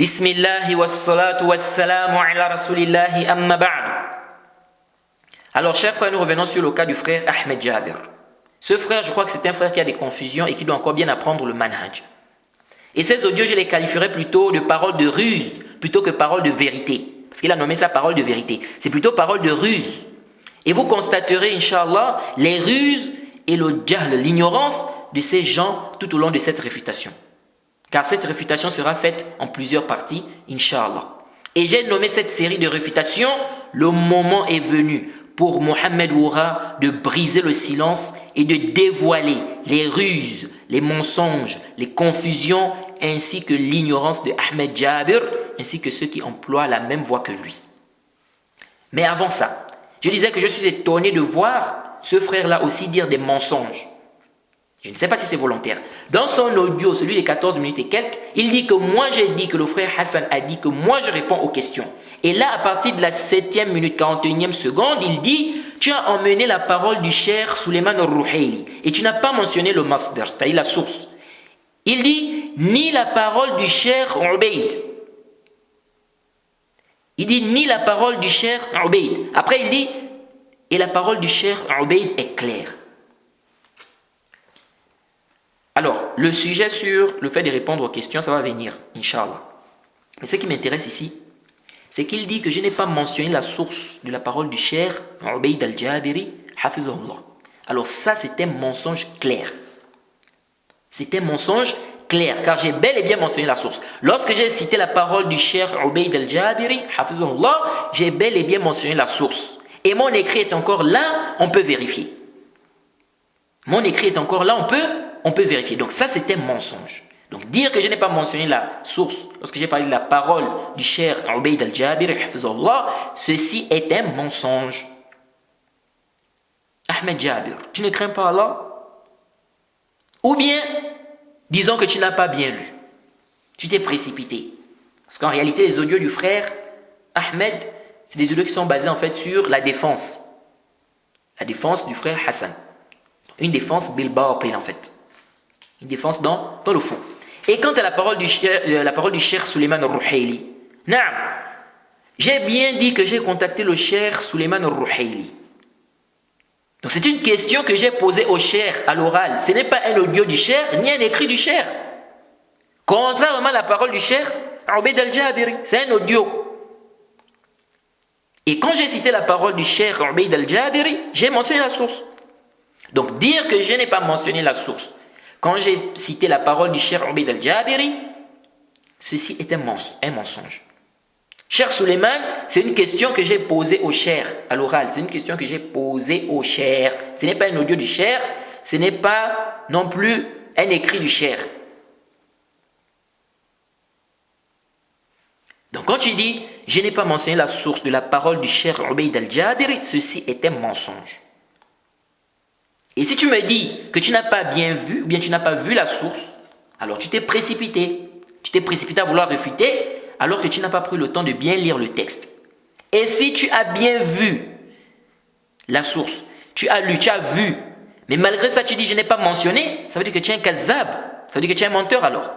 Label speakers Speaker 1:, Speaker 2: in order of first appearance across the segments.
Speaker 1: Bismillah wa salatu wa salamu ala rasulillahi amma ba'd. Alors, chers frères, nous revenons sur le cas du frère Ahmed Jabir. Ce frère, je crois que c'est un frère qui a des confusions et qui doit encore bien apprendre le manhaj. Et ces audios, je les qualifierais plutôt de paroles de ruse, plutôt que paroles de vérité. Parce qu'il a nommé ça parole de vérité. C'est plutôt parole de ruse. Et vous constaterez, Inch'Allah, les ruses et le jahl, l'ignorance de ces gens tout au long de cette réfutation. Car cette réfutation sera faite en plusieurs parties, Inch'Allah. Et j'ai nommé cette série de réfutations, le moment est venu pour Mohamed Oura de briser le silence et de dévoiler les ruses, les mensonges, les confusions, ainsi que l'ignorance de Ahmed Jabir, ainsi que ceux qui emploient la même voie que lui. Mais avant ça, je disais que je suis étonné de voir ce frère-là aussi dire des mensonges. Je ne sais pas si c'est volontaire. Dans son audio, celui de 14 minutes et quelques, il dit que moi j'ai dit que le frère Hassan a dit que moi je réponds aux questions. Et là, à partir de la 7e minute, 41e seconde, il dit « Tu as emmené la parole du cheikh Suleiman al-Ruhaili et tu n'as pas mentionné le masdar, c'est-à-dire la source. » Il dit « Ni la parole du cheikh Ubayd. » Il dit « Ni la parole du cheikh Ubayd. » Après, il dit « Et la parole du cheikh Ubayd est claire. » Alors, le sujet sur le fait de répondre aux questions, ça va venir, Inch'Allah. Mais ce qui m'intéresse ici, c'est qu'il dit que je n'ai pas mentionné la source de la parole du cheikh Ubayd al-Jabiri, hafizahullah. Alors ça, c'est un mensonge clair. C'est un mensonge clair, car j'ai bel et bien mentionné la source. Lorsque j'ai cité la parole du cheikh Ubayd al-Jabiri, hafizahullah, j'ai bel et bien mentionné la source. Et mon écrit est encore là, on peut vérifier. Mon écrit est encore là, on peut vérifier. Donc ça, c'est un mensonge. Donc dire que je n'ai pas mentionné la source, lorsque j'ai parlé de la parole du cheikh Ubayd al-Jabiri, ceci est un mensonge. Ahmed Jabir, tu ne crains pas Allah? Ou bien, disons que tu n'as pas bien lu. Tu t'es précipité. Parce qu'en réalité, les audios du frère Ahmed, c'est des audios qui sont basés en fait sur la défense. La défense du frère Hassan. Une défense bil batil en fait. Une défense dans le fond. Et quant à la parole du cheikh Suleiman al-Ruhaili, j'ai bien dit que j'ai contacté le cheikh Suleiman al-Ruhaili. Donc c'est une question que j'ai posée au cheikh à l'oral. Ce n'est pas un audio du cheikh, ni un écrit du cheikh. Contrairement à la parole du cheikh Ubayd al-Jabiri, c'est un audio. Et quand j'ai cité la parole du cheikh Ubayd al-Jabiri, j'ai mentionné la source. Donc dire que je n'ai pas mentionné la source, quand j'ai cité la parole du cheikh Ubayd al-Jabiri, ceci est un mensonge. Cheikh Suleiman, c'est une question que j'ai posée au cheikh à l'oral. C'est une question que j'ai posée au cheikh. Ce n'est pas un audio du cheikh, ce n'est pas non plus un écrit du cheikh. Donc quand tu dis, je n'ai pas mentionné la source de la parole du cheikh Ubayd al-Jabiri, ceci est un mensonge. Et si tu me dis que tu n'as pas bien vu, ou bien tu n'as pas vu la source, alors tu t'es précipité. Tu t'es précipité à vouloir réfuter, alors que tu n'as pas pris le temps de bien lire le texte. Et si tu as bien vu la source, tu as lu, tu as vu, mais malgré ça tu dis je n'ai pas mentionné, ça veut dire que tu es un kazzab, ça veut dire que tu es un menteur alors.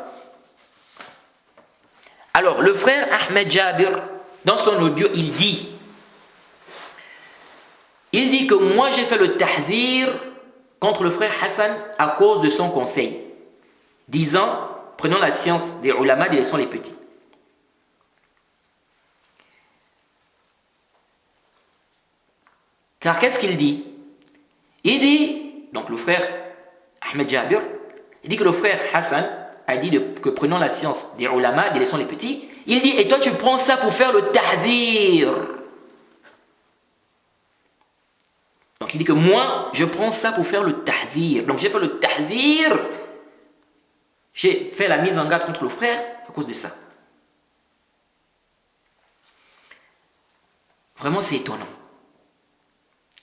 Speaker 1: Alors le frère Ahmed Jabir, dans son audio, il dit que moi j'ai fait le tahdhir contre le frère Hassan à cause de son conseil, disant, prenons la science des ulama et laissons les petits. Car qu'est-ce qu'il dit? Il dit, donc le frère Ahmed Jabir, il dit que le frère Hassan a dit que prenons la science des ulama et laissons les petits. Il dit, et toi tu prends ça pour faire le tahdhir. Donc il dit que moi, je prends ça pour faire le tahdhir. Donc j'ai fait le tahdhir. J'ai fait la mise en garde contre le frère à cause de ça. Vraiment, c'est étonnant.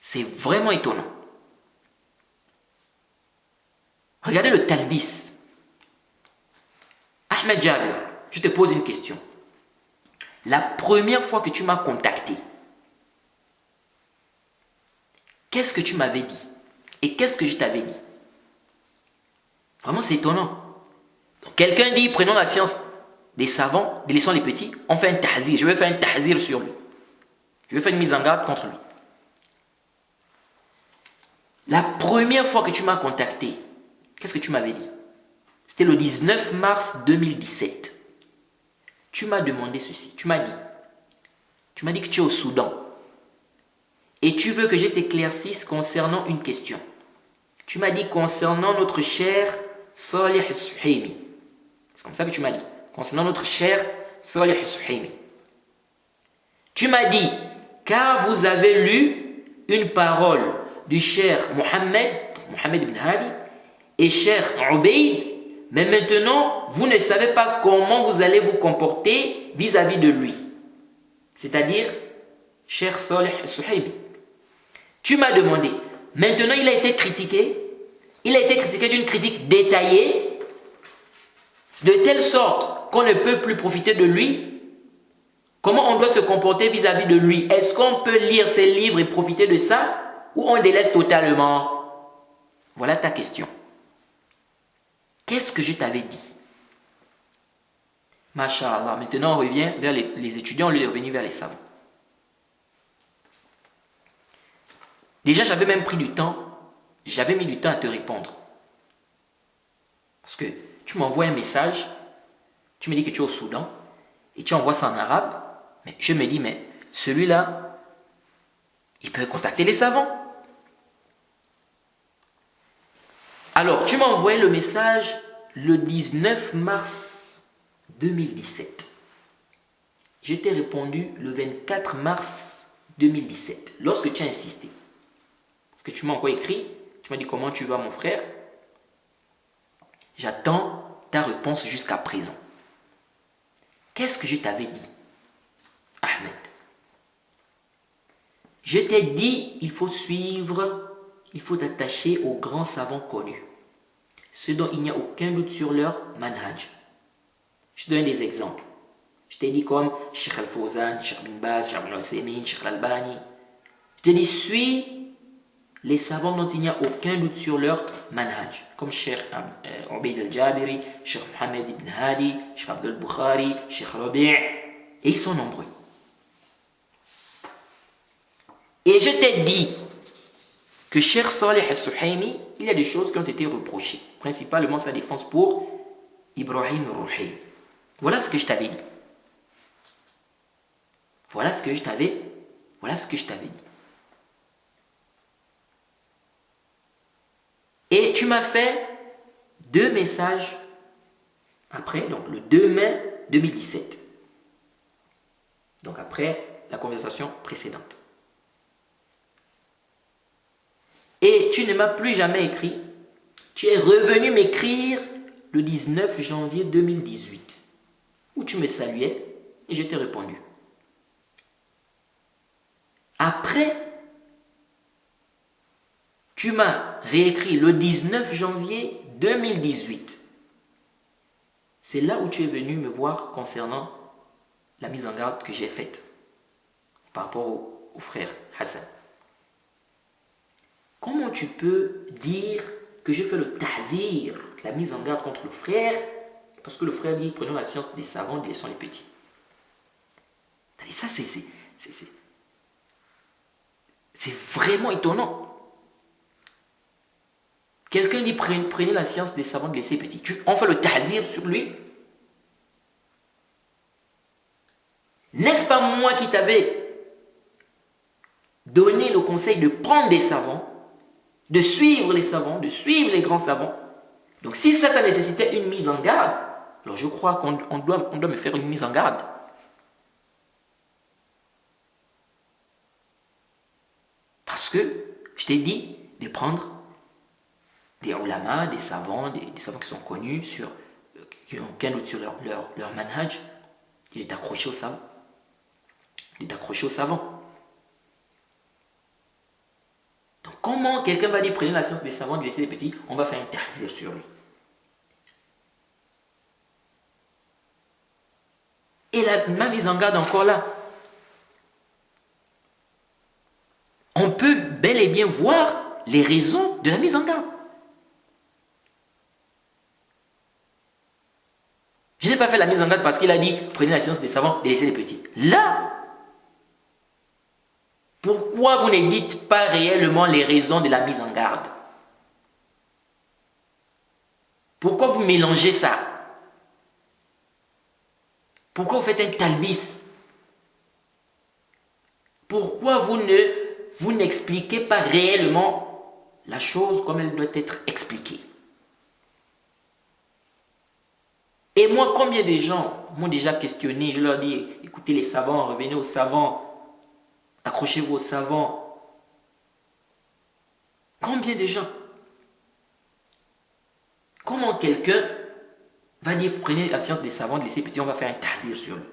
Speaker 1: C'est vraiment étonnant. Regardez le talbis. Ahmed Jabir, je te pose une question. La première fois que tu m'as contacté, qu'est-ce que tu m'avais dit? Et qu'est-ce que je t'avais dit? Vraiment, c'est étonnant. Donc, quelqu'un dit, prenons la science des savants, délaissant les petits, ont fait un tahdir. Je vais faire un tahdir sur lui. Je vais faire une mise en garde contre lui. La première fois que tu m'as contacté, qu'est-ce que tu m'avais dit? C'était le 19 mars 2017. Tu m'as demandé ceci. Tu m'as dit que tu es au Soudan. Et tu veux que je t'éclaircisse concernant une question. Tu m'as dit concernant notre cher Salih Suhaimi. C'est comme ça que tu m'as dit. Concernant notre cher Salih Suhaimi. Tu m'as dit, car vous avez lu une parole du cher Mohammed ibn Hadi et cher Ubaid, mais maintenant, vous ne savez pas comment vous allez vous comporter vis-à-vis de lui. C'est-à-dire, cher Salih Suhaimi. Tu m'as demandé, maintenant il a été critiqué d'une critique détaillée, de telle sorte qu'on ne peut plus profiter de lui. Comment on doit se comporter vis-à-vis de lui? Est-ce qu'on peut lire ses livres et profiter de ça, ou on délaisse totalement? Voilà ta question. Qu'est-ce que je t'avais dit? Masha'Allah, maintenant on revient vers les étudiants, on est revenu vers les savants. Déjà, j'avais mis du temps à te répondre. Parce que tu m'envoies un message, tu me dis que tu es au Soudan, et tu envoies ça en arabe, mais je me dis, mais celui-là, il peut contacter les savants. Alors, tu m'as envoyé le message le 19 mars 2017. Je t'ai répondu le 24 mars 2017, lorsque tu as insisté. Parce que tu m'as encore écrit, tu m'as dit comment tu vas mon frère. J'attends ta réponse jusqu'à présent. Qu'est-ce que je t'avais dit, Ahmed? Je t'ai dit, il faut t'attacher aux grands savants connus, ceux dont il n'y a aucun doute sur leur manhaj. Je te donne des exemples. Je t'ai dit comme Sheikh Al-Fawzan, Sheikh Bin Baz, Sheikh Al-Uthaymin, Sheikh Al-Albani. Je t'ai dit, suis les savants dont il n'y a aucun doute sur leur manhaj, comme Sheikh Ubaid al-Jabiri, Sheikh Mohammed ibn Hadi, Sheikh Abdul Bukhari, Sheikh Rabi', et ils sont nombreux. Et je t'ai dit que Sheikh Salih al-Suhaimi, il y a des choses qui ont été reprochées, principalement sa défense pour Ibrahim al-Ruhail. Voilà ce que je t'avais dit. Voilà ce que je t'avais dit. Et tu m'as fait 2 messages après, donc le 2 mai 2017. Donc après la conversation précédente. Et tu ne m'as plus jamais écrit. Tu es revenu m'écrire le 19 janvier 2018, où tu me saluais et je t'ai répondu. Après, tu m'as réécrit le 19 janvier 2018. C'est là où tu es venu me voir concernant la mise en garde que j'ai faite par rapport au frère Hassan. Comment tu peux dire que je fais le tahdir, la mise en garde contre le frère, parce que le frère dit prenons la science des savants, délaissons les petits. Ça, c'est vraiment étonnant. Quelqu'un dit prenez la science des savants, délaissez les petits. On fait le tahdir sur lui. N'est-ce pas moi qui t'avais donné le conseil de prendre des savants, de suivre les savants, de suivre les grands savants? Donc si ça nécessitait une mise en garde, alors je crois qu'on doit me faire une mise en garde. Parce que je t'ai dit de prendre des ulama, des savants qui sont connus, qui n'ont aucun doute sur leur manhaj, il est accroché aux savants. Donc comment quelqu'un va dire prenez la science des savants, de laisser les petits, on va faire un tahdir sur lui. Et ma mise en garde encore là. On peut bel et bien voir les raisons de la mise en garde. Je n'ai pas fait la mise en garde parce qu'il a dit, prenez la science des savants, délaissez les petits. Là, pourquoi vous ne dites pas réellement les raisons de la mise en garde? Pourquoi vous mélangez ça? Pourquoi vous faites un talbis? Pourquoi vous n'expliquez pas réellement la chose comme elle doit être expliquée? Et moi, combien de gens m'ont déjà questionné? Je leur dis, écoutez les savants, revenez aux savants, accrochez-vous aux savants. Combien de gens? Comment quelqu'un va dire, prenez la science des savants, laissez petit, on va faire un tahdir sur lui?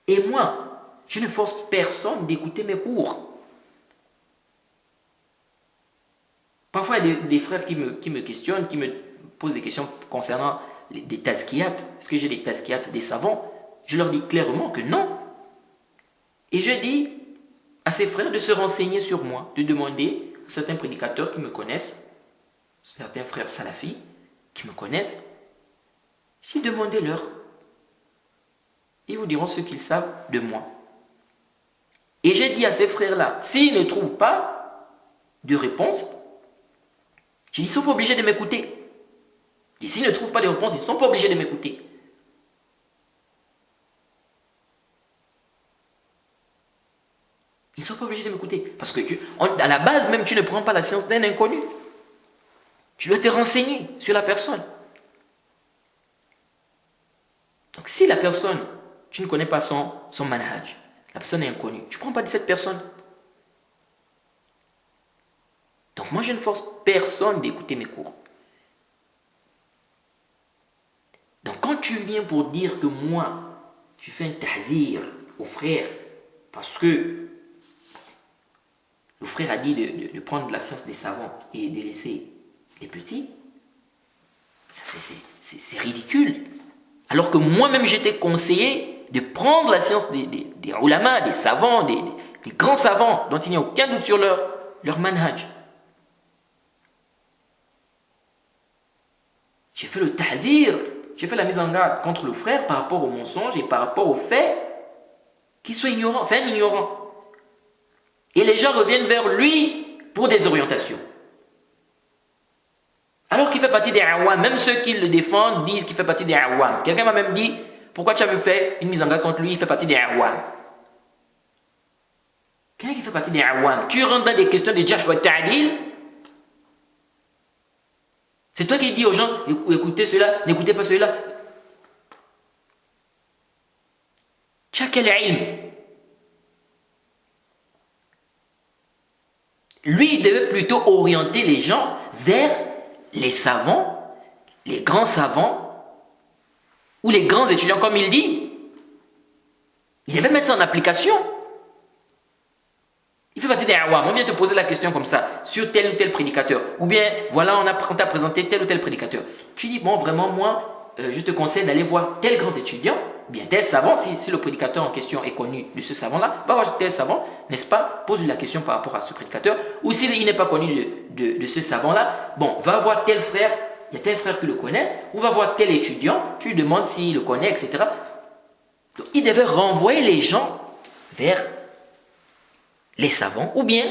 Speaker 1: Et moi, je ne force personne d'écouter mes cours. Parfois, il y a des frères qui me questionnent, qui me posent des questions concernant des taskiyat. Est-ce que j'ai des taskiyat des savants? Je leur dis clairement que non. Et je dis à ces frères de se renseigner sur moi, de demander à certains prédicateurs qui me connaissent, certains frères salafis qui me connaissent, j'ai demandé leur. Ils vous diront ce qu'ils savent de moi. Et j'ai dit à ces frères-là, s'ils ne trouvent pas de réponse, ils ne sont pas obligés de m'écouter. Et s'ils ne trouvent pas de réponse, ils ne sont pas obligés de m'écouter. Ils ne sont pas obligés de m'écouter. Parce que à la base, même, tu ne prends pas la science d'un inconnu. Tu dois te renseigner sur la personne. Donc si la personne, tu ne connais pas son manhaj, la personne est inconnue, tu ne prends pas de cette personne. Donc moi, je ne force personne d'écouter mes cours. Donc quand tu viens pour dire que moi, je fais un tahdir au frère, parce que le frère a dit de prendre la science des savants et de laisser les petits, ça c'est ridicule. Alors que moi-même j'étais conseillé de prendre la science des ulama, des savants, des grands savants, dont il n'y a aucun doute sur leur manhaj. J'ai fait le tahdir, j'ai fait la mise en garde contre le frère par rapport au mensonge et par rapport au fait qu'il soit ignorant. C'est un ignorant. Et les gens reviennent vers lui pour des orientations. Alors qu'il fait partie des awam. Même ceux qui le défendent disent qu'il fait partie des awam. Quelqu'un m'a même dit, pourquoi tu avais fait une mise en garde contre lui? Il fait partie des awam. Quelqu'un qui fait partie des awam. Tu rentres dans des questions de jarh wa ta'dil. C'est toi qui dis aux gens, écoutez cela, n'écoutez pas cela. Tu as quel ilm? Lui, il devait plutôt orienter les gens vers les savants, les grands savants, ou les grands étudiants, comme il dit. Il devait mettre ça en application. Il fait partie des awam. On vient te poser la question comme ça, sur tel ou tel prédicateur. Ou bien, voilà, on t'a présenté tel ou tel prédicateur. Tu dis, bon, vraiment, moi, je te conseille d'aller voir tel grand étudiant, bien tel savant, si le prédicateur en question est connu de ce savant-là, va voir tel savant, n'est-ce pas? Pose-lui la question par rapport à ce prédicateur. Ou s'il n'est pas connu de ce savant-là, bon, va voir tel frère, il y a tel frère qui le connaît, ou va voir tel étudiant, tu lui demandes s'il le connaît, etc. Donc, il devait renvoyer les gens vers les savants, ou bien,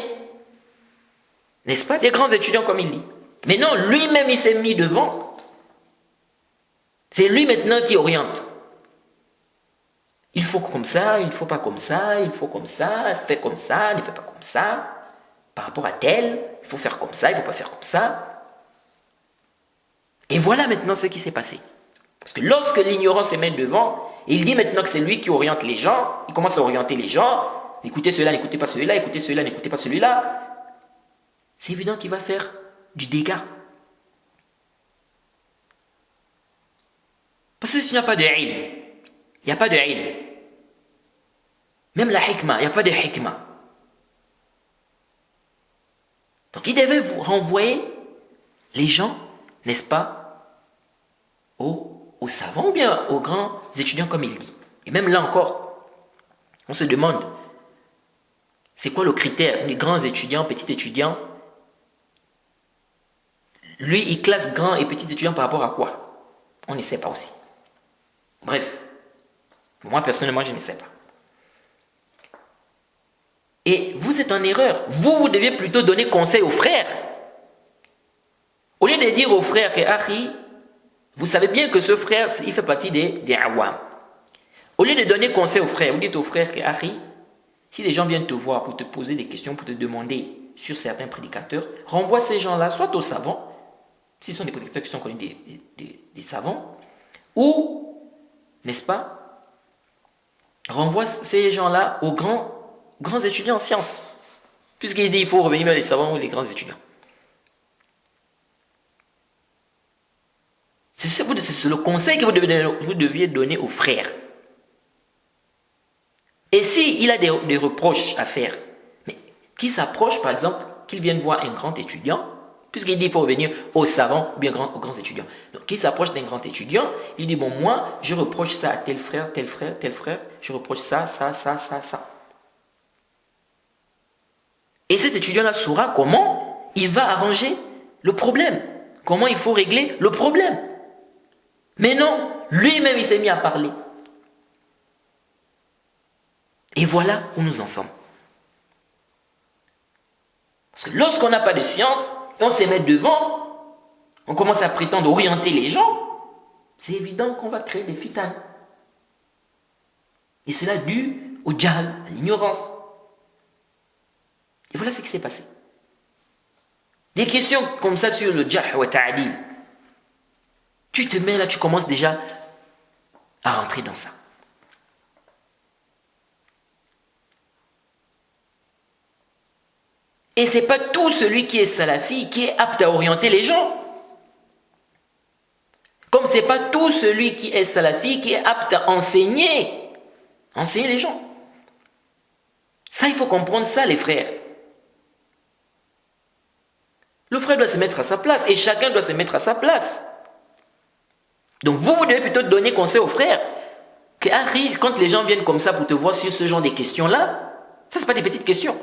Speaker 1: n'est-ce pas, les grands étudiants comme il dit. Mais non, lui-même il s'est mis devant. C'est lui maintenant qui oriente. Il faut comme ça, il ne faut pas comme ça, il faut comme ça, fais comme ça, ne fais pas comme ça. Par rapport à tel, il faut faire comme ça, il ne faut pas faire comme ça. Et voilà maintenant ce qui s'est passé. Parce que lorsque l'ignorant se met devant, il dit maintenant que c'est lui qui oriente les gens, il commence à orienter les gens. Écoutez cela, n'écoutez pas celui-là, écoutez cela, n'écoutez pas celui-là. C'est évident qu'il va faire du dégât. Parce que s'il n'y a pas de ilm, il n'y a pas de ilm. Même la hikmah, il n'y a pas de hikmah. Donc il devait vous renvoyer les gens, n'est-ce pas, aux savants ou bien aux grands étudiants comme il dit. Et même là encore, on se demande, c'est quoi le critère des grands étudiants, petits étudiants? Lui, il classe grand et petit étudiant par rapport à quoi? On ne sait pas aussi. Bref, moi personnellement, je ne sais pas. Et vous êtes en erreur. Vous deviez plutôt donner conseil aux frères. Au lieu de dire aux frères que Akhi, vous savez bien que ce frère, il fait partie des awam. Au lieu de donner conseil aux frères, vous dites aux frères que Akhi, si les gens viennent te voir pour te poser des questions, pour te demander sur certains prédicateurs, renvoie ces gens-là soit aux savants, s'ils sont des prédicateurs qui sont connus des savants, ou, n'est-ce pas, renvoie ces gens-là aux grands étudiants en sciences. Puisqu'il dit qu'il faut revenir vers les savants ou les grands étudiants. C'est le conseil que vous deviez donner aux frères. Et s'il a des reproches à faire, mais qu'il s'approche, par exemple, qu'il vienne voir un grand étudiant, puisqu'il dit qu'il faut revenir aux savants ou bien aux grands étudiants. Donc, qu'il s'approche d'un grand étudiant, il dit, bon, moi, je reproche ça à tel frère, je reproche ça. Et cet étudiant-là saura comment il va arranger le problème, comment il faut régler le problème. Mais non, lui-même, il s'est mis à parler. Et voilà où nous en sommes. Parce que lorsqu'on n'a pas de science, et on se met devant, on commence à prétendre orienter les gens, c'est évident qu'on va créer des fitanes. Et cela dû au jahl, à l'ignorance. Et voilà ce qui s'est passé. Des questions comme ça sur le jarh wa ta'dil. Tu te mets là, tu commences déjà à rentrer dans ça. Et c'est pas tout celui qui est salafi qui est apte à orienter les gens. Comme c'est pas tout celui qui est salafi qui est apte à enseigner les gens. Ça, il faut comprendre ça, les frères. Le frère doit se mettre à sa place et chacun doit se mettre à sa place. Donc vous devez plutôt donner conseil aux frères que quand les gens viennent comme ça pour te voir sur ce genre de questions-là, ça c'est pas des petites questions.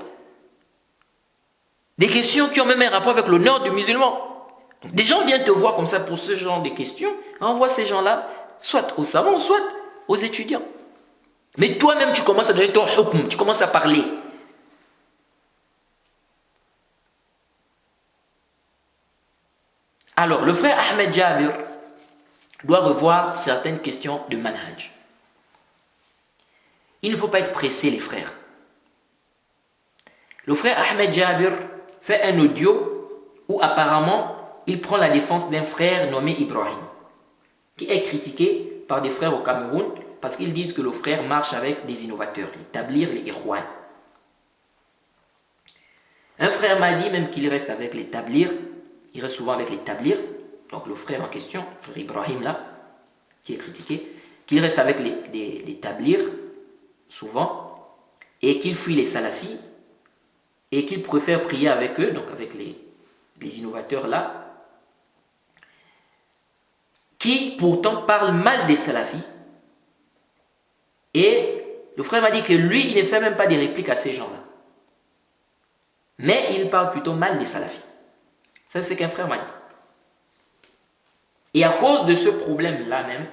Speaker 1: Des questions qui ont même un rapport avec l'honneur du musulman. Donc, des gens viennent te voir comme ça pour ce genre de questions, envoie ces gens-là soit aux savants, soit aux étudiants. Mais toi-même tu commences à donner ton hukm, tu commences à parler. Alors le frère Ahmed Jabir doit revoir certaines questions de manhaj. Il ne faut pas être pressé, les frères. Le frère Ahmed Jabir fait un audio où apparemment il prend la défense d'un frère nommé Ibrahim, qui est critiqué par des frères au Cameroun parce qu'ils disent que le frère marche avec des innovateurs, les tablir, les irwan. Un frère m'a dit même qu'il reste avec les tablir, il reste souvent avec les tablir. Donc le frère en question, le frère Ibrahim là, qui est critiqué, qu'il reste avec les tablirs, souvent, et qu'il fuit les salafis, et qu'il préfère prier avec eux, donc avec les innovateurs là, qui pourtant parlent mal des salafis. Et le frère m'a dit que lui, il ne fait même pas des répliques à ces gens-là. Mais il parle plutôt mal des salafis. Ça, c'est qu'un frère m'a dit. Et à cause de ce problème-là même,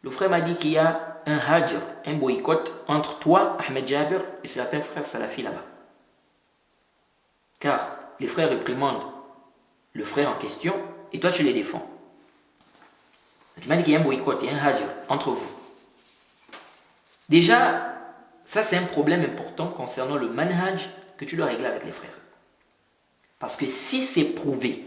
Speaker 1: le frère m'a dit qu'il y a un hajr, un boycott entre toi, Ahmed Jabir, et certains frères salafis là-bas. Car les frères réprimandent le frère en question, et toi tu les défends. Donc, il m'a dit qu'il y a un boycott, il y a un hajr entre vous. Déjà, ça c'est un problème important concernant le manhaj que tu dois régler avec les frères. Parce que si c'est prouvé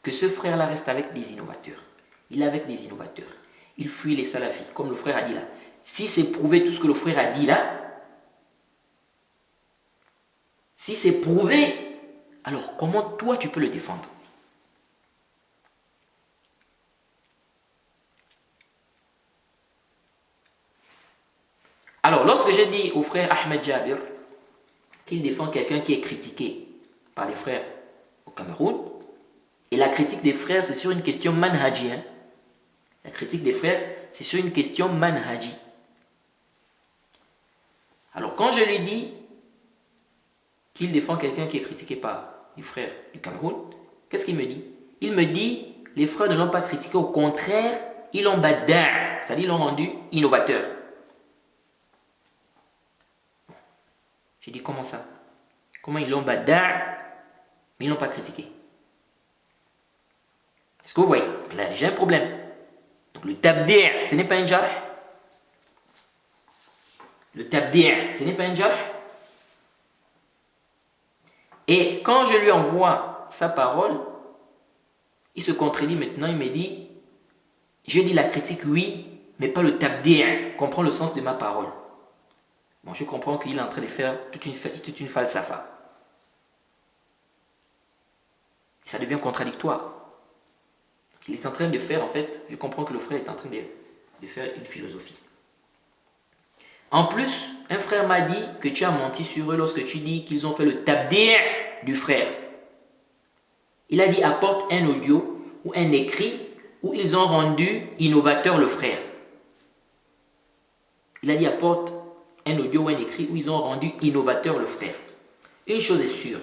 Speaker 1: que ce frère-là reste avec des innovateurs, il est avec des innovateurs, il fuit les salafis, comme le frère a dit là. Si c'est prouvé tout ce que le frère a dit là, si c'est prouvé, alors comment toi tu peux le défendre? Alors, lorsque j'ai dit au frère Ahmed Jabir qu'il défend quelqu'un qui est critiqué par les frères au Cameroun, et la critique des frères, c'est sur une question manhaji. La critique des frères, c'est sur une question manhaji. Alors, quand je lui dis qu'il défend quelqu'un qui est critiqué par les frères du Cameroun, qu'est-ce qu'il me dit? Il me dit, les frères ne l'ont pas critiqué, au contraire, ils l'ont bada', c'est-à-dire ils l'ont rendu innovateur. J'ai dit, comment ça? Comment ils l'ont bada', mais ils ne l'ont pas critiqué? Est-ce que vous voyez? Là, j'ai un problème. Donc le tabdi', ce n'est pas un jarh. Le tabdi', ce n'est pas un jarh. Et quand je lui envoie sa parole, il se contredit maintenant, il me dit, je dis la critique oui, mais pas le tabdi', comprends le sens de ma parole. Bon, je comprends qu'il est en train de faire toute une falsafa. Ça devient contradictoire. Il est en train de faire, en fait, je comprends que le frère est en train de faire une philosophie. En plus, un frère m'a dit que tu as menti sur eux lorsque tu dis qu'ils ont fait le tabdi' du frère. Il a dit apporte un audio ou un écrit où ils ont rendu innovateur le frère. Il a dit apporte un audio ou un écrit où ils ont rendu innovateur le frère. Une chose est sûre,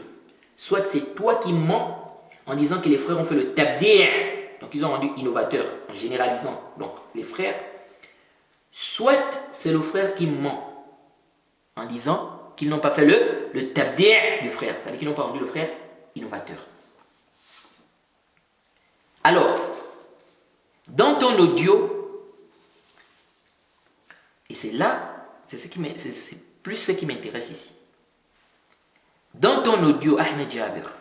Speaker 1: soit c'est toi qui mens en disant que les frères ont fait le tabdi', donc ils ont rendu innovateur en généralisant donc les frères, soit c'est le frère qui ment en disant qu'ils n'ont pas fait le tabdi' du frère, c'est-à-dire qu'ils n'ont pas rendu le frère innovateur. Alors, dans ton audio, et c'est là, c'est plus ce qui m'intéresse ici. Dans ton audio, Ahmed Jabir,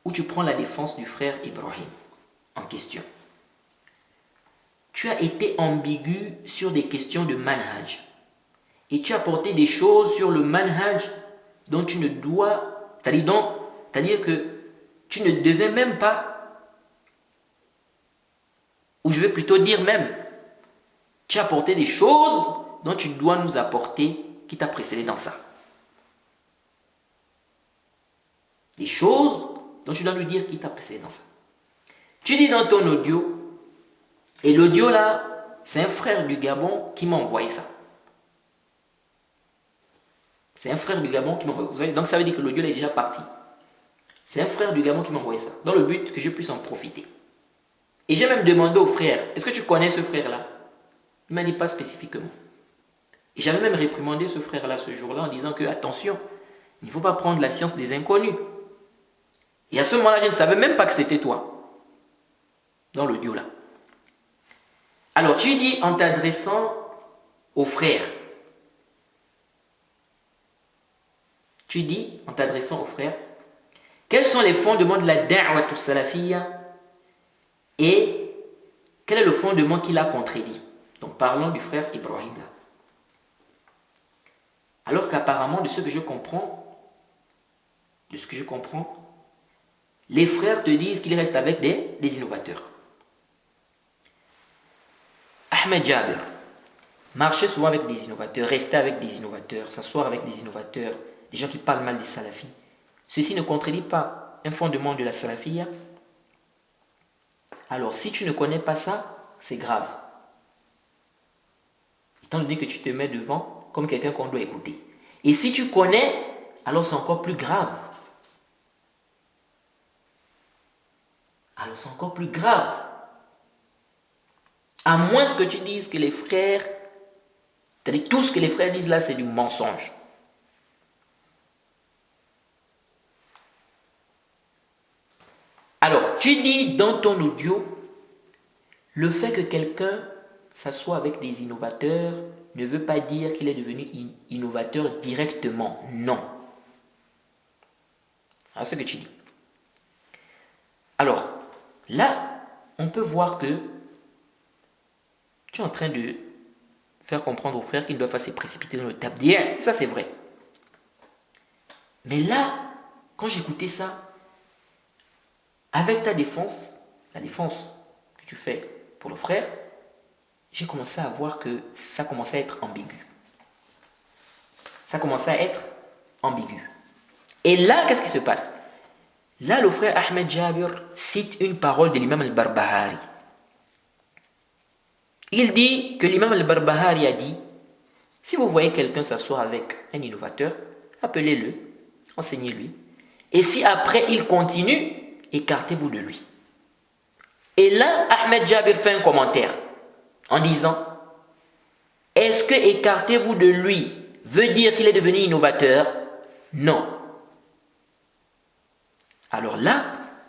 Speaker 1: où tu prends la défense du frère Ibrahim en question, tu as été ambigu sur des questions de manhaj. Et tu as apporté des choses sur le manhaj dont tu ne dois, c'est-à-dire que tu ne devais même pas, ou je vais plutôt dire même, tu as apporté des choses dont tu dois nous apporter qui t'a précédé dans ça. Des choses dont tu dois nous dire qui t'a précédé dans ça. Tu dis dans ton audio, et l'audio là, c'est un frère du Gabon qui m'a envoyé ça. C'est un frère du Gabon qui m'a envoyé. Vous savez, donc ça veut dire que l'audio est déjà parti. C'est un frère du Gabon qui m'a envoyé ça, dans le but que je puisse en profiter. Et j'ai même demandé au frère, est-ce que tu connais ce frère-là? Il m'a dit pas spécifiquement. Et j'avais même réprimandé ce frère-là ce jour-là en disant que, attention, il ne faut pas prendre la science des inconnus. Et à ce moment-là, je ne savais même pas que c'était toi, dans l'audio là. Alors tu dis en t'adressant au frère, quels sont les fondements de la da'wat salafiyya et quel est le fondement qu'il a contredit? Donc parlons du frère Ibrahim là. Alors qu'apparemment, de ce que je comprends, les frères te disent qu'ils restent avec des innovateurs. Ahmed Jabir marchait souvent avec des innovateurs, restait avec des innovateurs, s'asseoir avec des innovateurs, des gens qui parlent mal des salafis. Ceci ne contredit pas un fondement de la salafiyya. Alors, si tu ne connais pas ça, c'est grave. Étant donné que tu te mets devant comme quelqu'un qu'on doit écouter. Et si tu connais, alors c'est encore plus grave. À moins que tu dises que les frères, c'est-à-dire tout ce que les frères disent là, c'est du mensonge. Alors, tu dis dans ton audio, le fait que quelqu'un s'assoit avec des innovateurs ne veut pas dire qu'il est devenu innovateur directement. Non. C'est ce que tu dis. Alors, là, on peut voir que tu es en train de faire comprendre aux frères qu'ils ne doivent pas se précipiter dans le tabdi'. Ça, c'est vrai. Mais là, quand j'écoutais ça, avec ta défense, la défense que tu fais pour le frère, j'ai commencé à voir que ça commençait à être ambigu. Et là, qu'est-ce qui se passe? Là, le frère Ahmed Jabir cite une parole de l'imam al-Barbahari. Il dit que l'imam al-Barbahari a dit, si vous voyez quelqu'un s'asseoir avec un innovateur, appelez-le enseignez-lui. Et si après il continue, écartez-vous de lui. Et là, Ahmed Jabir fait un commentaire en disant, est-ce que écartez-vous de lui veut dire qu'il est devenu innovateur? Non. Alors là,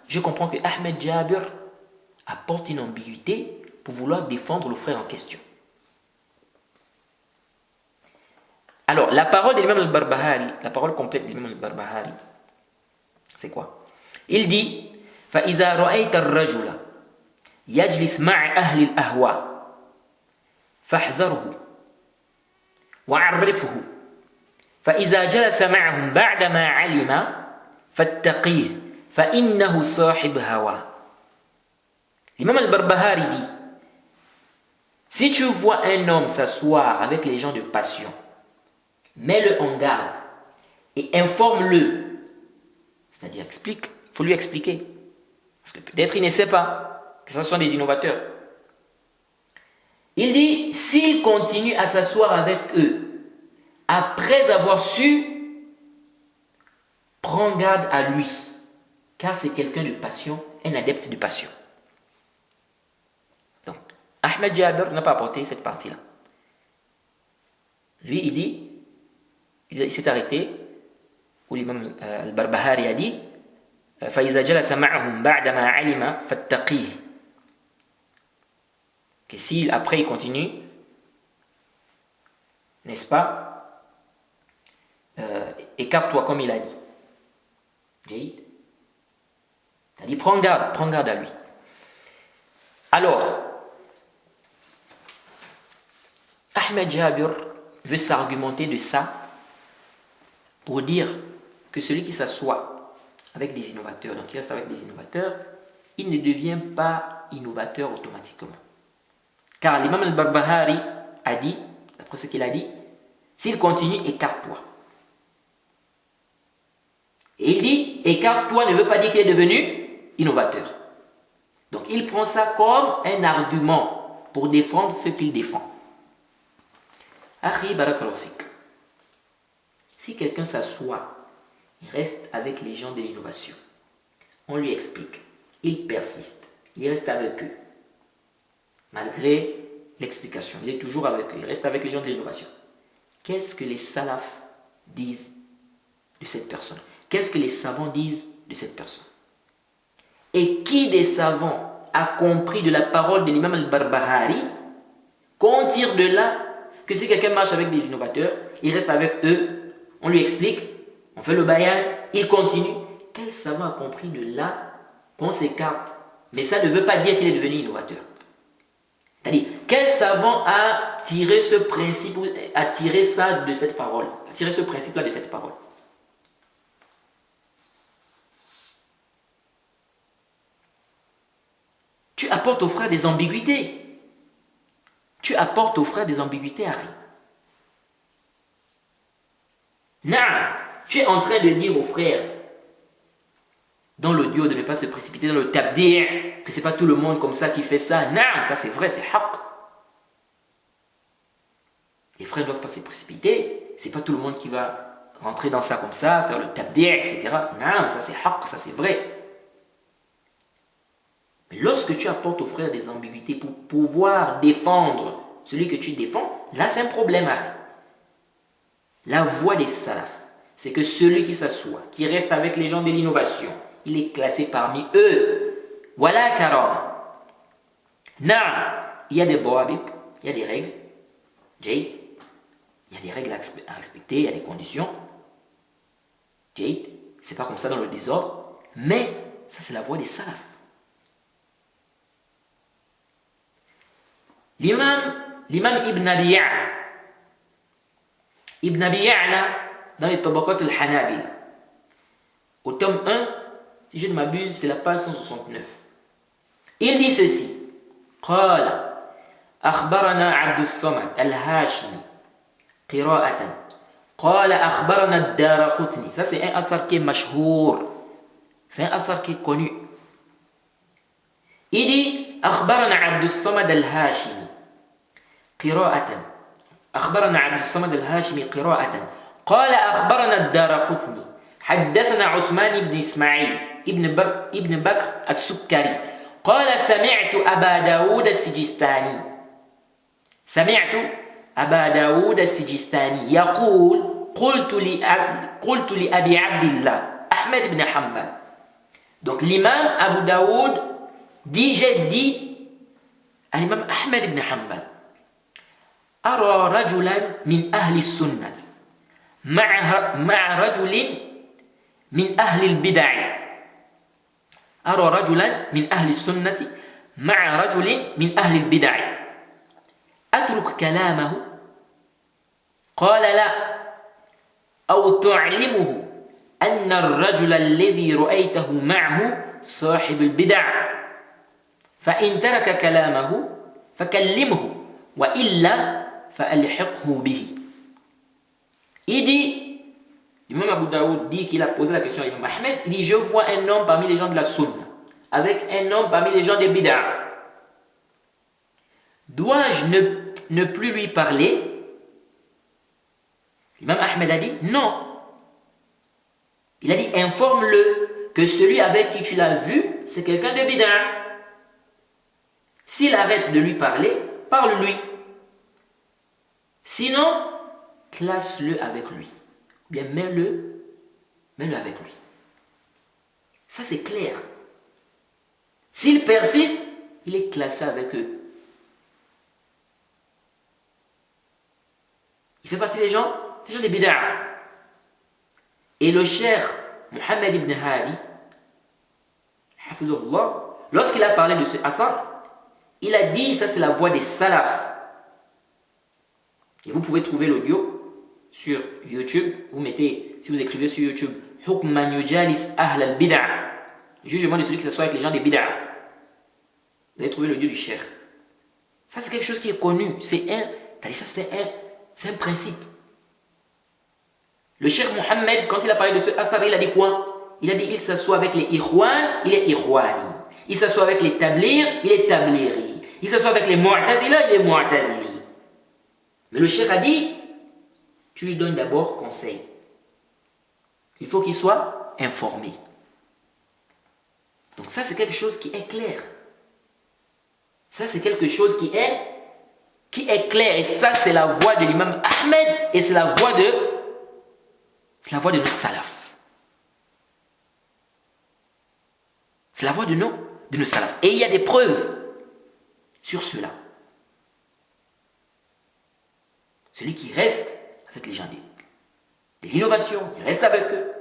Speaker 1: je comprends que Ahmed Jabir apporte une ambiguïté pour vouloir défendre le frère en question. Alors, la parole de l'imam al-Barbahari, la parole complète de l'imam al-Barbahari, c'est quoi? Il dit, فَإِذَا رَأَيْتَ الرَّجُلَ يَجْلِسْ مَعَ أَهْلِ الْأَهْوَاءِ فَاحْذَرْهُ وَعَرِّفْهُ فَإِذَا جَلَسَ مَعَهُمْ بَعْدَمَا عَلِمَ فَاتَّقِيهِ فَإِنَّهُ صَاحِبُ هَوَى. L'imam al-Barbahari dit, si tu vois un homme s'asseoir avec les gens de passion, mets-le en garde et informe-le. C'est-à-dire, il faut lui expliquer. Parce que peut-être il ne sait pas que ce sont des innovateurs. Il dit, s'il continue à s'asseoir avec eux, après avoir su, prends garde à lui, car c'est quelqu'un de passion, un adepte de passion. Donc, Ahmed Jabir n'a pas apporté cette partie-là. Lui, il dit, il s'est arrêté, où l'imam al-Barbahari a dit, فَإِذَا جَلَسَ مَعَهُمْ بَعْدَمَا عَلِمَ فَاتَّقِيهِ. Que si après il continue, n'est-ce pas, écarte-toi comme il a dit. Il a dit prends garde à lui. Alors, Ahmed Jabir veut s'argumenter de ça pour dire que celui qui s'assoit avec des innovateurs, donc il reste avec des innovateurs, il ne devient pas innovateur automatiquement. Car l'imam al-Barbahari a dit, d'après ce qu'il a dit, s'il continue, écarte-toi. Et il dit, écarte-toi ne veut pas dire qu'il est devenu innovateur. Donc il prend ça comme un argument pour défendre ce qu'il défend. Akhi barakallahu fik. Si quelqu'un s'assoit, il reste avec les gens de l'innovation. On lui explique, il persiste, il reste avec eux. Malgré l'explication, il est toujours avec eux, il reste avec les gens de l'innovation. Qu'est-ce que les salafs disent de cette personne? Qu'est-ce que les savants disent de cette personne? Et qui des savants a compris de la parole de l'imam al-Barbahari qu'on tire de là que si quelqu'un marche avec des innovateurs, il reste avec eux, on lui explique, on fait le bayan, il continue. Quel savant a compris de là qu'on s'écarte? Mais ça ne veut pas dire qu'il est devenu innovateur. C'est-à-dire, quel savant a tiré ce principe, a tiré ça de cette parole, a tiré ce principe-là de cette parole? Tu apportes aux frères des ambiguïtés. Tu apportes aux frères des ambiguïtés, Harry. Non, tu es en train de dire aux frères dans l'audio de ne pas se précipiter dans le tabdi', que c'est pas tout le monde comme ça qui fait ça. Non, ça c'est vrai, c'est haq. Les frères ne doivent pas se précipiter. C'est pas tout le monde qui va rentrer dans ça comme ça, faire le tabdi', etc. Non, ça c'est haq, ça c'est vrai. Mais lorsque tu apportes aux frères des ambiguïtés pour pouvoir défendre celui que tu défends, là c'est un problème, Harry. La voie des salafs, c'est que celui qui s'assoit, qui reste avec les gens de l'innovation, il est classé parmi eux. Voilà karama. Na, il y a des dawabit, il y a des règles. Jade, il y a des règles à respecter, il y a des conditions. Jade, c'est pas comme ça dans le désordre, mais ça c'est la voie des salafs. L'imam Ibn Abi Ya'la, Ibn Abi Ya'la, dans les Tabaqat al-Hanabila, au tome 1, si je ne m'abuse, c'est la page 169. Il dit ceci. قال أخبرنا عبد الصمد الهاشمي قراءة قال أخبرنا الدارقطني. Ça c'est un athar qui est mashhour. C'est un athar qui est connu. Il dit أخبرنا عبد الصمد الهاشمي قراءة أخبرنا عبد الصمد الهاشمي قراءة قال أخبرنا الدارقطني حدثنا عثمان بن إسماعيل ابن بكر السكري قال سمعت أبا داود السجستاني يقول قلت لأبي عبد الله أحمد بن حنبل. Donc l'imam Abu Daoud dit, j'ai dit à l'imam Ahmed ibn Hanbal, أرى رجلا من أهل السنة مع رجل من أهل البدع. أرى رجلا من أهل السنة مع رجل من أهل البدع أترك كلامه؟ قال لا، أو تعلمه أن الرجل الذي رأيته معه صاحب البدع، فإن ترك كلامه فكلمه وإلا فألحقه به. Il dit, l'imam Abu Daoud dit qu'il a posé la question à l'imam Ahmed, il dit, je vois un homme parmi les gens de la sunna avec un homme parmi les gens des bid'a. Dois-je ne plus lui parler? L'imam Ahmed a dit, non. Il a dit, informe-le que celui avec qui tu l'as vu, c'est quelqu'un de bid'a. S'il arrête de lui parler, parle-lui. Sinon, classe-le avec lui. Ou bien mets-le avec lui. Ça, c'est clair. S'il persiste, il est classé avec eux. Il fait partie des gens des bid'a. Et le cheikh Mohammed ibn Hadi, hafizullah, lorsqu'il a parlé de ce athar, il a dit, ça c'est la voix des salafs. Et vous pouvez trouver l'audio sur YouTube. Vous mettez, si vous écrivez sur YouTube, Hukm man yujalis ahl al-bid'a, jugement de celui qui s'assoit avec les gens des bid'a. Vous allez trouver l'audio du cheikh. Ça c'est quelque chose qui est connu. C'est un principe. Le cheikh Mohammed, quand il a parlé de ce athar, il a dit quoi? Il a dit, il s'assoit avec les ikhwan, il est ikhwani. Il s'assoit avec les tablir, il est tabliri. Il s'assoit avec les mu'tazila, il est mu'tazili. Mais le cheikh a dit, tu lui donnes d'abord conseil. Il faut qu'il soit informé. Donc ça, c'est quelque chose qui est clair. Ça, c'est quelque chose qui est clair. Et ça, c'est la voix de l'imam Ahmed et c'est la voix de nos salafs. C'est la voix de nos salafs. Et il y a des preuves sur cela. Celui qui reste avec les gens de l'innovation, il reste avec eux,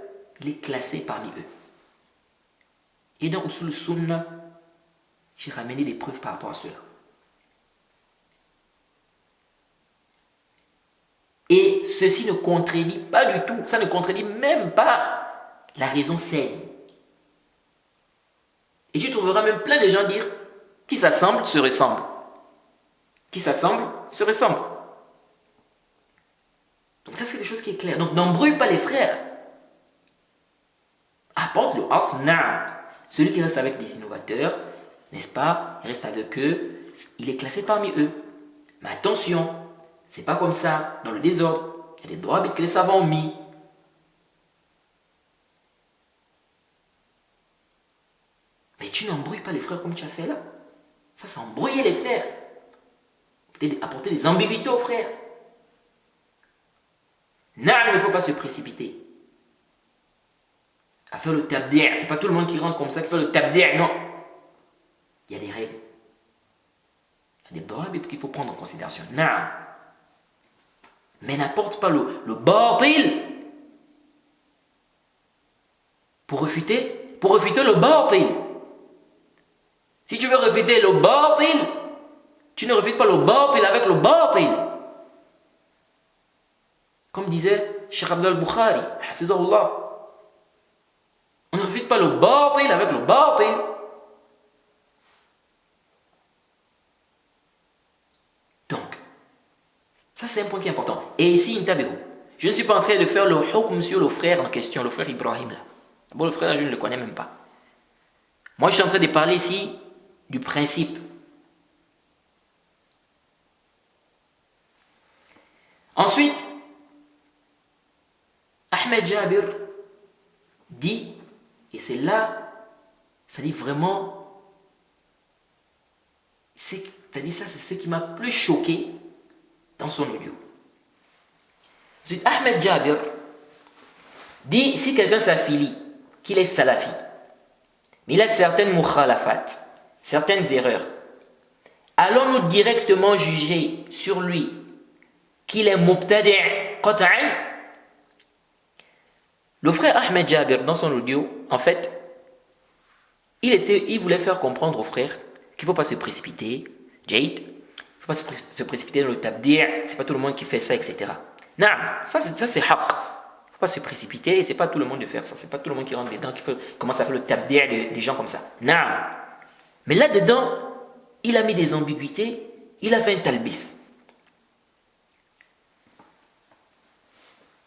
Speaker 1: il est classé parmi eux. Et dans Usul Sunnah, j'ai ramené des preuves par rapport à cela. Et ceci ne contredit pas du tout, ça ne contredit même pas la raison saine. Et tu trouveras même plein de gens dire qui s'assemblent se ressemblent. Qui s'assemblent se ressemblent. Donc ça c'est quelque chose qui est clair. Donc n'embrouille pas les frères. Apporte le asna. Celui qui reste avec des innovateurs, n'est-ce pas, il reste avec eux, il est classé parmi eux. Mais attention, c'est pas comme ça, dans le désordre. Il y a des droits que les savants ont mis. Mais tu n'embrouilles pas les frères comme tu as fait là. Ça, c'est embrouiller les frères. Apporter des ambiguïtés aux frères. Non, il ne faut pas se précipiter. À faire le tabdi', c'est pas tout le monde qui rentre comme ça qui fait le tabdi', non. Il y a des règles. Il y a des droits qu'il faut prendre en considération. Non. Mais n'apporte pas le batil pour refuter le batil. Si tu veux refuter le batil, tu ne refutes pas le batil avec le batil. Comme disait Cheikh Abdel Bukhari, hafizahullah. On ne refute pas le batil avec le batil. Donc, ça c'est un point qui est important. Et ici, intabirou. Je ne suis pas en train de faire le hukm sur le frère en question, le frère Ibrahim là. Bon, le frère là, je ne le connais même pas. Moi, je suis en train de parler ici du principe. Ensuite, Ahmed Jabir dit, et c'est là, ça dit vraiment, c'est-à-dire ça, c'est ce qui m'a plus choqué dans son audio. Ensuite, Ahmed Jabir dit, si quelqu'un s'affilie, qu'il est salafi, mais il a certaines mukhalafat, certaines erreurs, allons-nous directement juger sur lui qu'il est mubtadi' qat'an? Le frère Ahmed Jabir, dans son audio, en fait, il voulait faire comprendre au frère qu'il ne faut pas se précipiter, Jade, il ne faut pas se précipiter dans le tabdir, c'est pas tout le monde qui fait ça, etc. Non, ça c'est haq. Il ne faut pas se précipiter, et c'est pas tout le monde de faire ça, c'est pas tout le monde qui rentre dedans, qui commence à faire le tabdir des gens comme ça. Non. Mais là-dedans, il a mis des ambiguïtés, il a fait un talbis.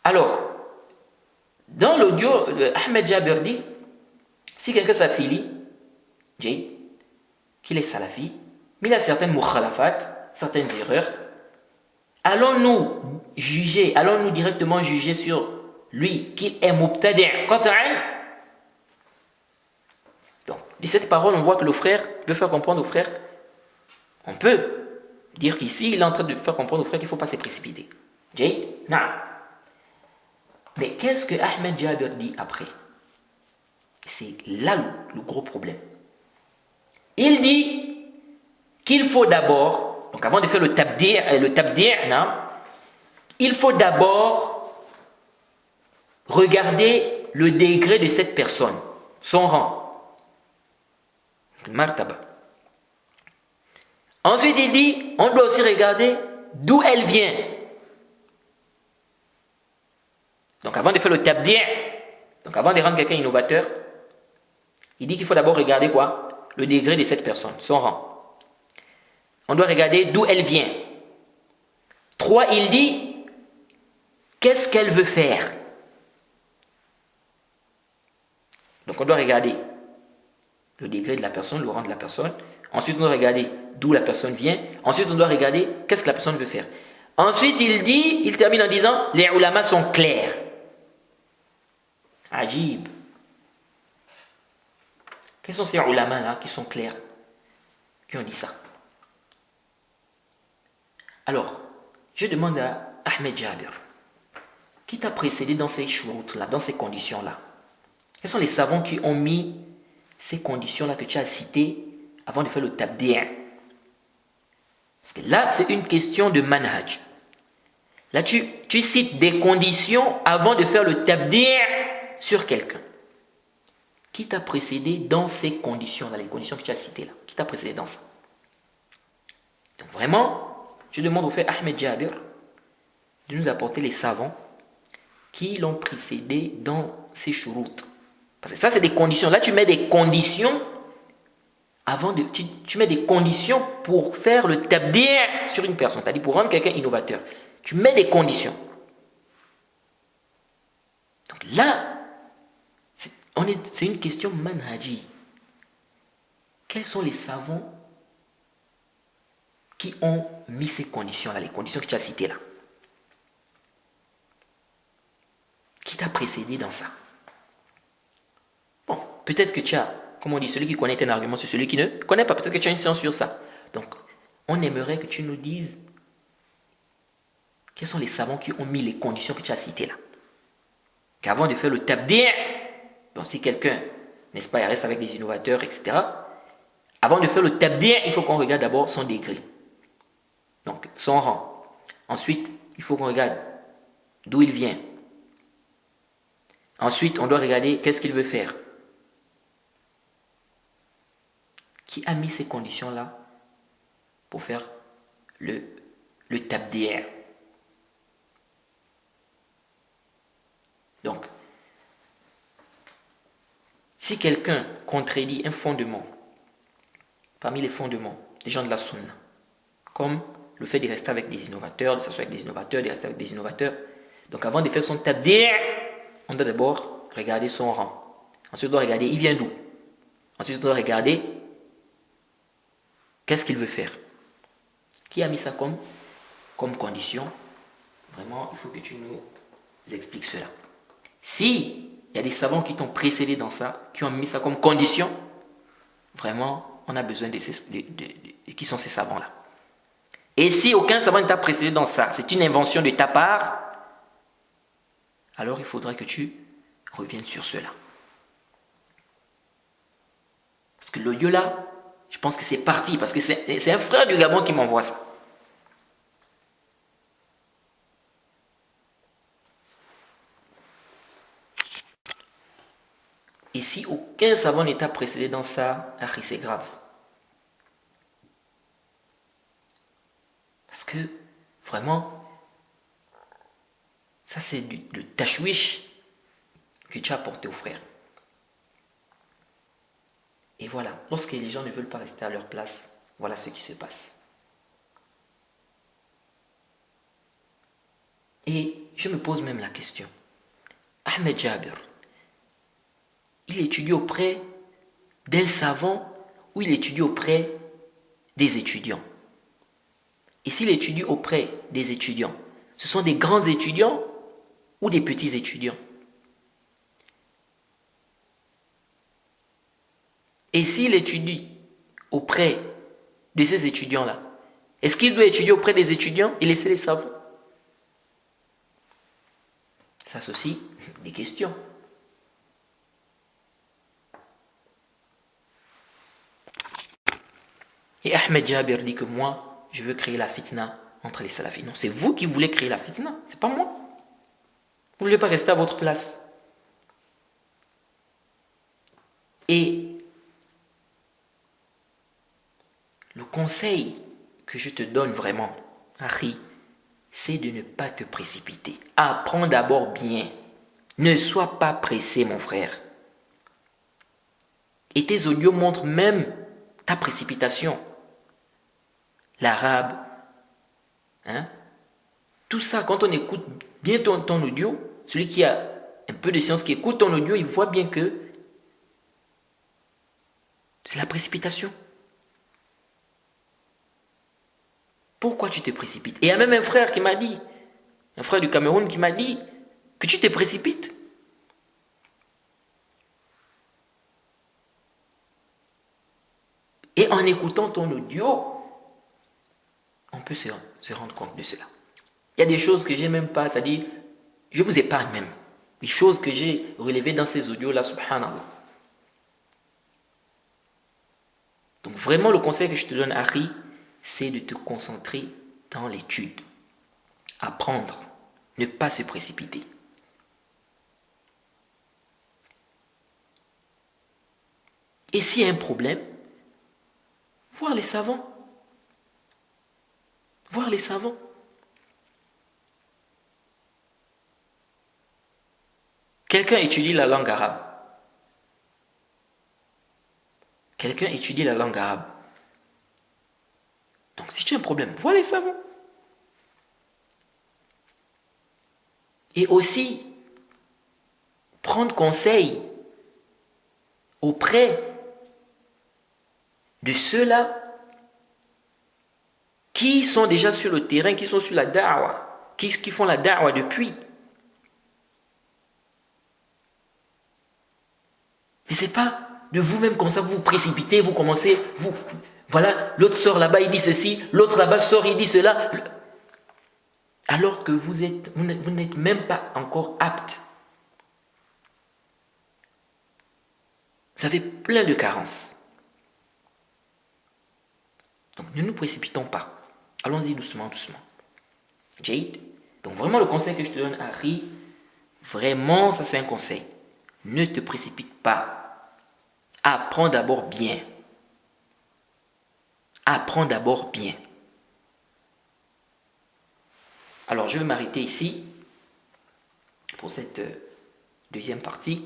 Speaker 1: Alors, dans l'audio, Ahmed Jabir dit, si quelqu'un s'affilie, qu'il est salafi, mais il a certaines mukhalafat, certaines erreurs, allons-nous directement juger sur lui qu'il est mubtadi' qat'an? Donc, de cette parole, on voit que le frère veut faire comprendre au frère, on peut dire qu'ici, il est en train de faire comprendre au frère qu'il ne faut pas se précipiter. Non. Mais qu'est-ce que Ahmed Jabir dit après? C'est là le gros problème. Il dit qu'il faut d'abord, donc avant de faire le tabdir, il faut d'abord regarder le degré de cette personne, son rang. Martaba. Ensuite, il dit, on doit aussi regarder d'où elle vient. Donc avant de faire le tabdir, donc avant de rendre quelqu'un innovateur, il dit qu'il faut d'abord regarder quoi? Le degré de cette personne, son rang. On doit regarder d'où elle vient. 3, il dit, qu'est-ce qu'elle veut faire? Donc on doit regarder le degré de la personne, le rang de la personne. Ensuite, on doit regarder d'où la personne vient. Ensuite, on doit regarder qu'est-ce que la personne veut faire. Ensuite, il termine en disant, les ulamas sont clairs. Ajib. Quels sont ces ulama là qui sont clairs, qui ont dit ça? Alors, je demande à Ahmed Jabir, qui t'a précédé dans ces shurut là, dans ces conditions là? Quels sont les savants qui ont mis ces conditions là que tu as citées avant de faire le tabdi'? Parce que là, c'est une question de manhaj. Là, tu cites des conditions avant de faire le tabdi' sur quelqu'un. Qui t'a précédé dans ces conditions-là, les conditions que tu as citées là? Qui t'a précédé dans ça? Donc vraiment, je demande au frère Ahmed Jabir de nous apporter les savants qui l'ont précédé dans ces shurut. Parce que ça, c'est des conditions. Là, tu mets des conditions tu mets des conditions pour faire le tabdi' sur une personne, c'est-à-dire pour rendre quelqu'un innovateur. Tu mets des conditions. Donc là, c'est une question manhaji. Quels sont les savants qui ont mis ces conditions-là, les conditions que tu as citées là? Qui t'a précédé dans ça? Bon, peut-être que tu as, comme on dit, celui qui connaît un argument, c'est celui qui ne connaît pas. Peut-être que tu as une science sur ça. Donc, on aimerait que tu nous dises quels sont les savants qui ont mis les conditions que tu as citées là. Qu'avant de faire le tabdi', donc si quelqu'un, n'est-ce pas, il reste avec des innovateurs, etc. Avant de faire le tabdi', il faut qu'on regarde d'abord son degré. Donc, son rang. Ensuite, il faut qu'on regarde d'où il vient. Ensuite, on doit regarder qu'est-ce qu'il veut faire. Qui a mis ces conditions-là pour faire le tabdi'? Donc, si quelqu'un contredit un fondement, parmi les fondements des gens de la sunna, comme le fait de rester avec des innovateurs, de s'asseoir avec des innovateurs, de rester avec des innovateurs, donc avant de faire son tabdi', on doit d'abord regarder son rang. Ensuite, on doit regarder il vient d'où. Ensuite, on doit regarder qu'est-ce qu'il veut faire. Qui a mis ça comme condition? Vraiment, il faut que tu nous expliques cela. Si il y a des savants qui t'ont précédé dans ça, qui ont mis ça comme condition, vraiment, on a besoin de qui sont ces savants-là. Et si aucun savant ne t'a précédé dans ça, c'est une invention de ta part, alors il faudra que tu reviennes sur cela. Parce que l'audio là, je pense que c'est parti, parce que c'est un frère du Gabon qui m'envoie ça. Et si aucun savant ne t'a précédé dans ça, c'est grave. Parce que, vraiment, ça c'est le tashwish que tu as apporté aux frères. Et voilà, lorsque les gens ne veulent pas rester à leur place, voilà ce qui se passe. Et je me pose même la question. Ahmed Jabir, il étudie auprès d'un savant ou il étudie auprès des étudiants? Et s'il étudie auprès des étudiants, ce sont des grands étudiants ou des petits étudiants? Et s'il étudie auprès de ces étudiants-là, est-ce qu'il doit étudier auprès des étudiants et laisser les savants? Ça, c'est aussi des questions. Et Ahmed Jabir dit que moi, je veux créer la fitna entre les salafis. Non, c'est vous qui voulez créer la fitna, c'est pas moi. Vous ne voulez pas rester à votre place. Et le conseil que je te donne vraiment, Harry, c'est de ne pas te précipiter. Apprends d'abord bien. Ne sois pas pressé, mon frère. Et tes audios montrent même ta précipitation. L'arabe, tout ça, quand on écoute bien ton audio, celui qui a un peu de science, qui écoute ton audio, il voit bien que c'est la précipitation. Pourquoi tu te précipites? Et il y a même un frère qui m'a dit, un frère du Cameroun qui m'a dit que tu te précipites. Et en écoutant ton audio, on peut se rendre compte de cela. Il y a des choses que j'ai même pas, c'est-à-dire, je vous épargne même. Les choses que j'ai relevées dans ces audios-là, subhanallah. Donc vraiment, le conseil que je te donne, Harry, c'est de te concentrer dans l'étude. Apprendre, ne pas se précipiter. Et s'il y a un problème, voir les savants. Voir les savants. Quelqu'un étudie la langue arabe. Quelqu'un étudie la langue arabe. Donc si tu as un problème, vois les savants. Et aussi, prendre conseil auprès de ceux-là qui sont déjà sur le terrain, qui sont sur la da'wa, qui font la da'wa depuis. Mais c'est pas de vous-même comme ça, vous vous précipitez, vous commencez, voilà, l'autre sort là-bas, il dit ceci, l'autre là-bas sort, il dit cela. Alors que vous n'êtes même pas encore apte. Vous avez plein de carences. Donc ne nous précipitons pas. Allons-y doucement, doucement. Jade. Donc vraiment le conseil que je te donne, Harry, vraiment ça c'est un conseil. Ne te précipite pas. Apprends d'abord bien. Apprends d'abord bien. Alors je vais m'arrêter ici pour cette deuxième partie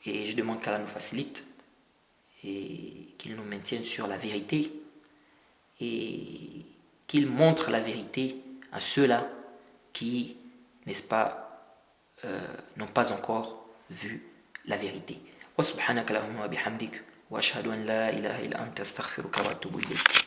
Speaker 1: et je demande qu'Allah nous facilite et qu'il nous maintienne sur la vérité et qu'il montre la vérité à ceux-là qui, n'est-ce pas, n'ont pas encore vu la vérité. Wa subhanaka Allahumma wa bihamdik wa ashhadu an la ilaha illa anta astaghfiruka wa atubu ilayk.